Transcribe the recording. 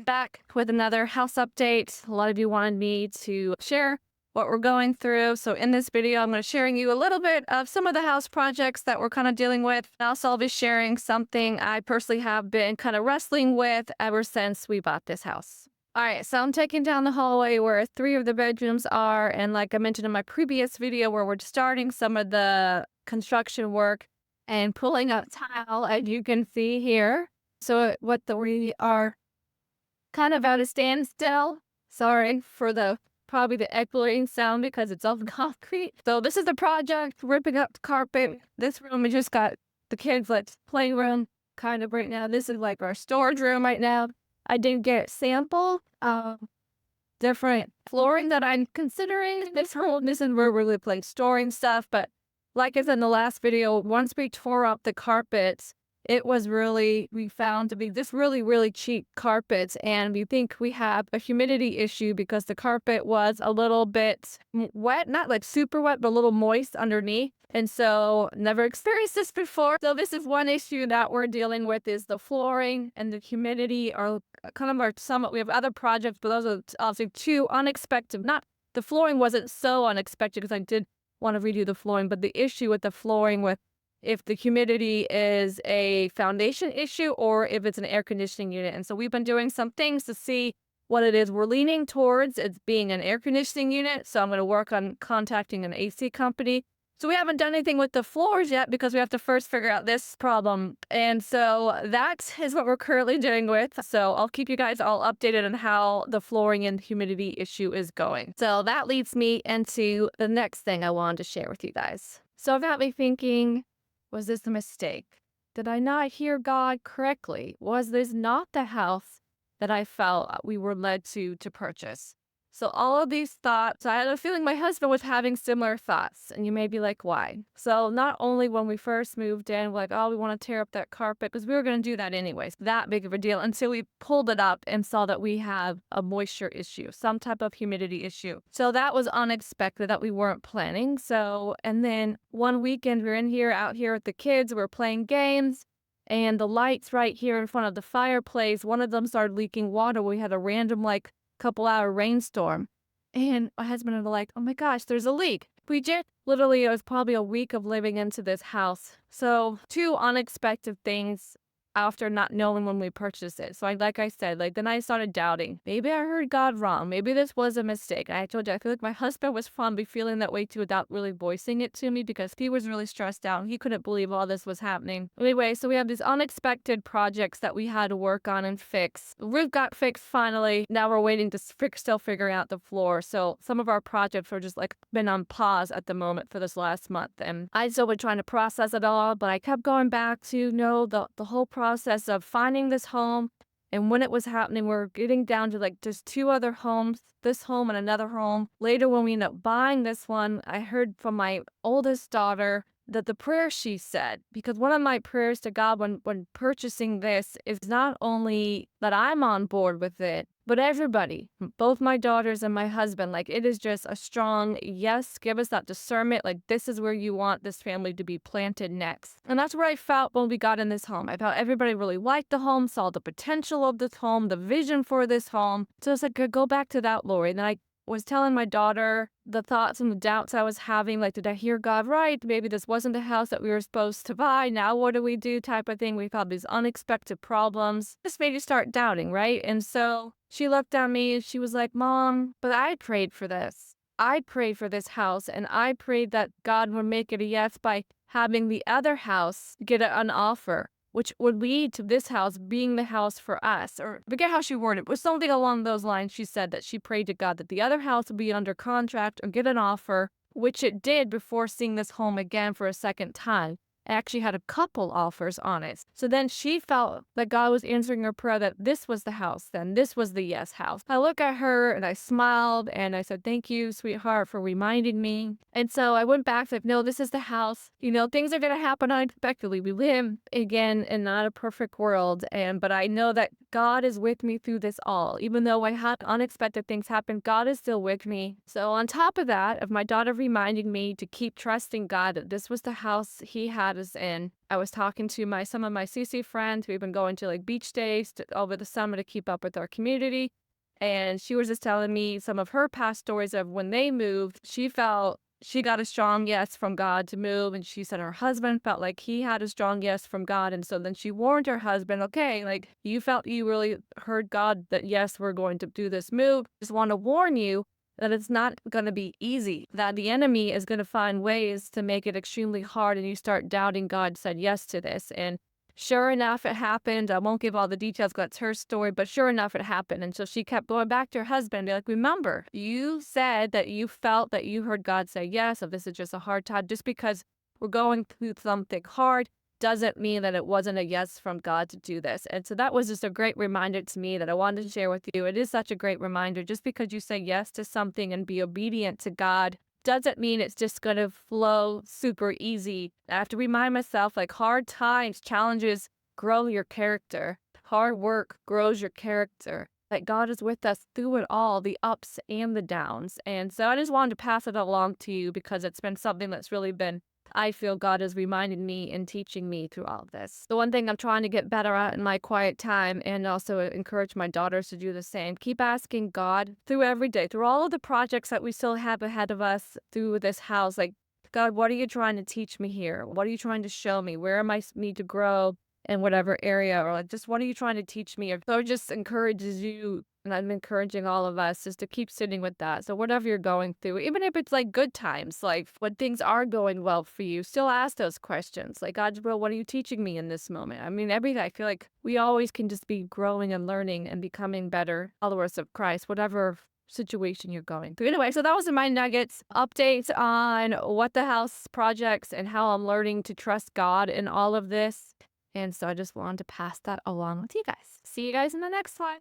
Back with another house update. A lot of you wanted me to share what we're going through. So in this video, I'm going to sharing you a little bit of some of the house projects that we're kind of dealing with. And also I'll be sharing something I personally have been kind of wrestling with ever since we bought this house. All right, so I'm taking down the hallway where 3 of the bedrooms are. And like I mentioned in my previous video where we're starting some of the construction work and pulling up tile, as you can see here. So we are kind of at a standstill. Sorry for probably the echoing sound because it's all concrete. So this is the project, ripping up the carpet. This room, we just got the kids' playroom kind of right now. This is like our storage room right now. I did get a sample different flooring that I'm considering. This is where we're storing stuff. But like I said in the last video, once we tore up the carpets, we found to be this really, really cheap carpets. And we think we have a humidity issue because the carpet was a little bit wet, not like super wet, but a little moist underneath. And so never experienced this before. So this is one issue that we're dealing with is the flooring and the humidity are kind of our summit. We have other projects, but those are obviously two unexpected. The flooring wasn't so unexpected because I did want to redo the flooring, but the issue with the flooring with if the humidity is a foundation issue or if it's an air conditioning unit. And so we've been doing some things to see what it is. We're leaning towards it being an air conditioning unit. So I'm going to work on contacting an AC company. So we haven't done anything with the floors yet because we have to first figure out this problem. And so that is what we're currently doing with. So I'll keep you guys all updated on how the flooring and humidity issue is going. So that leads me into the next thing I wanted to share with you guys. So I've got me thinking, was this a mistake? Did I not hear God correctly? Was this not the house that I felt we were led to purchase? So all of these thoughts, I had a feeling my husband was having similar thoughts. And you may be like, why? So not only when we first moved in, we're like, oh, we want to tear up that carpet because we were going to do that anyways. That big of a deal until we pulled it up and saw that we have a moisture issue, some type of humidity issue. So that was unexpected that we weren't planning. So, and then one weekend we're out here with the kids, we're playing games. And the lights right here in front of the fireplace, one of them started leaking water. We had a random couple-hour rainstorm. And my husband and I were like, oh my gosh, there's a leak. Literally, it was probably a week of living into this house. So 2 unexpected things after not knowing when we purchased it. So like I said, then I started doubting. Maybe I heard God wrong. Maybe this was a mistake. And I told you, I feel like my husband was probably feeling that way too without really voicing it to me because he was really stressed out. He couldn't believe all this was happening. Anyway, so we have these unexpected projects that we had to work on and fix. The roof got fixed finally. Now we're waiting to still figure out the floor. So some of our projects are just been on pause at the moment for this last month. And I still been trying to process it all, but I kept going back to the whole process of finding this home. And when it was happening, we're getting down to just 2 other homes, this home and another home. Later, when we ended up buying this one, I heard from my oldest daughter that the prayer she said, because one of my prayers to God when purchasing this is not only that I'm on board with it, but everybody, both my daughters and my husband, it is just a strong yes, give us that discernment. This is where you want this family to be planted next. And that's where I felt when we got in this home. I felt everybody really liked the home, saw the potential of this home, the vision for this home. So it's go back to that, Lori. And then I was telling my daughter the thoughts and the doubts I was having, did I hear God right? Maybe this wasn't the house that we were supposed to buy. Now what do we do type of thing. We've had these unexpected problems. This made you start doubting, right? And so she looked at me and she was like, Mom, but I prayed for this. I prayed for this house and I prayed that God would make it a yes by having the other house get an offer, which would lead to this house being the house for us. Or I forget how she worded it, but something along those lines. She said that she prayed to God that the other house would be under contract or get an offer, which it did before seeing this home again for a second time. It actually had a couple offers on it. So then she felt that God was answering her prayer that this was the house, then this was the yes house. I look at her and I smiled and I said, thank you, sweetheart, for reminding me. And so I went back to no, this is the house. Things are going to happen unexpectedly. We live again in not a perfect world. But I know that God is with me through this all. Even though I had unexpected things happen, God is still with me. So on top of that, of my daughter reminding me to keep trusting God that this was the house He had us in, I was talking to some of my CC friends. We've been going to like beach days over the summer to keep up with our community. And she was just telling me some of her past stories of when they moved. She felt she got a strong yes from God to move. And she said her husband felt like he had a strong yes from God. And so then she warned her husband, okay, like you felt you really heard God that, yes, we're going to do this move. Just want to warn you that it's not going to be easy, that the enemy is going to find ways to make it extremely hard. And you start doubting God said yes to this. And sure enough, it happened. I won't give all the details because that's her story, but sure enough, it happened. And so she kept going back to her husband and be like, remember, you said that you felt that you heard God say yes, if this is just a hard time. Just because we're going through something hard doesn't mean that it wasn't a yes from God to do this. And so that was just a great reminder to me that I wanted to share with you. It is such a great reminder. Just because you say yes to something and be obedient to God doesn't mean it's just going to flow super easy. I have to remind myself like hard times, challenges grow your character. Hard work grows your character. Like God is with us through it all, the ups and the downs. And so I just wanted to pass it along to you because it's been something that's really been, I feel God has reminded me and teaching me through all of this. The one thing I'm trying to get better at in my quiet time and also encourage my daughters to do the same. Keep asking God through every day, through all of the projects that we still have ahead of us through this house. Like, God, what are you trying to teach me here? What are you trying to show me? Where am I need to grow in whatever area? Or like, just what are you trying to teach me? So it just encourages you. And I'm encouraging all of us just to keep sitting with that. So whatever you're going through, even if it's like good times, like when things are going well for you, still ask those questions. Like, God, well, what are you teaching me in this moment? I mean, every day I feel like we always can just be growing and learning and becoming better followers of Christ, whatever situation you're going through. Anyway, so that was my nuggets updates on what the house projects and how I'm learning to trust God in all of this. And so I just wanted to pass that along with you guys. See you guys in the next one.